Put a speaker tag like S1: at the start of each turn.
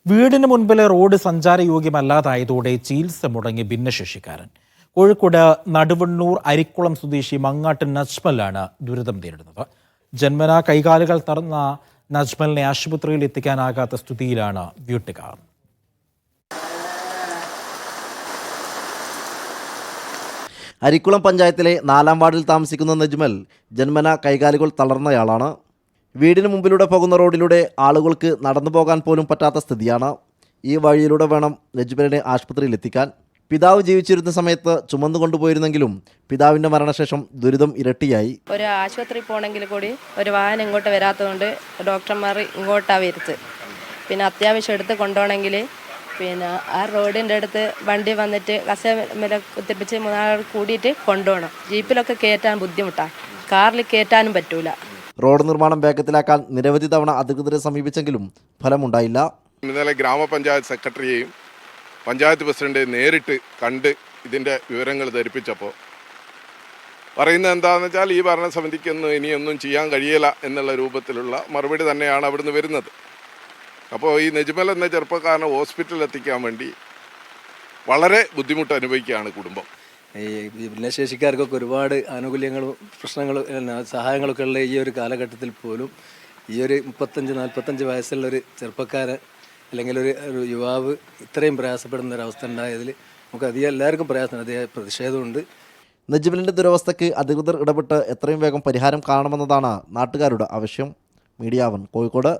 S1: വീടിന് മുൻപിലെ റോഡ് സഞ്ചാരയോഗ്യമല്ലാതായതോടെ ചികിത്സ മുടങ്ങി ഭിന്നശേഷിക്കാരൻ. കോഴിക്കോട് നടുവണ്ണൂർ അരിക്കുളം സ്വദേശി മങ്ങാട്ട് നജ്മലാണ് ദുരിതം നേരിടുന്നത്. ജന്മനാ കൈകാലുകൾ തറന്ന നജ്മലിനെ ആശുപത്രിയിൽ എത്തിക്കാനാകാത്ത സ്ഥിതിയിലാണ് വീട്ടുകാർ.
S2: അരിക്കുളം പഞ്ചായത്തിലെ 4-ാം വാർഡിൽ താമസിക്കുന്ന നജ്മൽ ജന്മന കൈകാലുകൾ തളർന്നയാളാണ്. വീടിന് മുമ്പിലൂടെ പോകുന്ന റോഡിലൂടെ ആളുകൾക്ക് നടന്നു പോകാൻ പോലും പറ്റാത്ത സ്ഥിതിയാണ്. ഈ വഴിയിലൂടെ വേണം നജ്മലിനെ ആശുപത്രിയിൽ എത്തിക്കാൻ. പിതാവ് ജീവിച്ചിരുന്ന സമയത്ത് ചുമന്നു കൊണ്ടുപോയിരുന്നെങ്കിലും പിതാവിൻ്റെ മരണശേഷം ദുരിതം ഇരട്ടിയായി.
S3: ഒരു ആശുപത്രി പോകണമെങ്കിൽ കൂടി ഒരു വാഹനം ഇങ്ങോട്ട് വരാത്തതുകൊണ്ട് ഡോക്ടർമാർ ഇങ്ങോട്ടാണ് വരുത്ത്. പിന്നെ അത്യാവശ്യം എടുത്ത് കൊണ്ടുപോകണമെങ്കിൽ പിന്നെ ആ റോഡിൻ്റെ അടുത്ത് വണ്ടി വന്നിട്ട് കസേര കുത്തിപ്പിച്ച് 3 കൂടിയിട്ട് കൊണ്ടുപോകണം. ജീപ്പിലൊക്കെ കയറ്റാൻ ബുദ്ധിമുട്ടാണ്, കാറിൽ കയറ്റാനും പറ്റൂല.
S2: റോഡ് നിർമ്മാണം വേഗത്തിലാക്കാൻ നിരവധി തവണ അധികൃതരെ സമീപിച്ചെങ്കിലും ഫലമുണ്ടായില്ല.
S4: ഇന്നലെ ഗ്രാമപഞ്ചായത്ത് സെക്രട്ടറിയെയും പഞ്ചായത്ത് പ്രസിഡന്റെയും നേരിട്ട് കണ്ട് ഇതിൻ്റെ വിവരങ്ങൾ ധരിപ്പിച്ചപ്പോൾ പറയുന്നത് എന്താണെന്ന് വെച്ചാൽ ഈ ഭരണസമിതിക്കൊന്നും ഇനിയൊന്നും ചെയ്യാൻ കഴിയില്ല എന്നുള്ള രൂപത്തിലുള്ള മറുപടി തന്നെയാണ് അവിടുന്ന് വരുന്നത്. അപ്പോൾ ഈ നജ്മൽ എന്ന ചെറുപ്പക്കാരനെ ഹോസ്പിറ്റലിൽ എത്തിക്കാൻ വേണ്ടി വളരെ ബുദ്ധിമുട്ട് അനുഭവിക്കുകയാണ് കുടുംബം.
S5: ഈ ഭിന്നശേഷിക്കാർക്കൊക്കെ ഒരുപാട് ആനുകൂല്യങ്ങളും പ്രശ്നങ്ങളും സഹായങ്ങളൊക്കെ ഉള്ള ഈ ഒരു കാലഘട്ടത്തിൽ പോലും ഈ ഒരു 35-45 വയസ്സുള്ളൊരു ചെറുപ്പക്കാരൻ അല്ലെങ്കിൽ ഒരു യുവാവ് ഇത്രയും പ്രയാസപ്പെടുന്ന ഒരവസ്ഥ ഉണ്ടായതിൽ നമുക്ക് അധികം എല്ലാവർക്കും പ്രയാസമാണ്, അധികം പ്രതിഷേധമുണ്ട്.
S2: നജ്മലിൻ്റെ ദുരവസ്ഥയ്ക്ക് അധികൃതർ ഇടപെട്ട് എത്രയും വേഗം പരിഹാരം കാണണമെന്നതാണ് നാട്ടുകാരുടെ ആവശ്യം. മീഡിയ 1 കോഴിക്കോട്.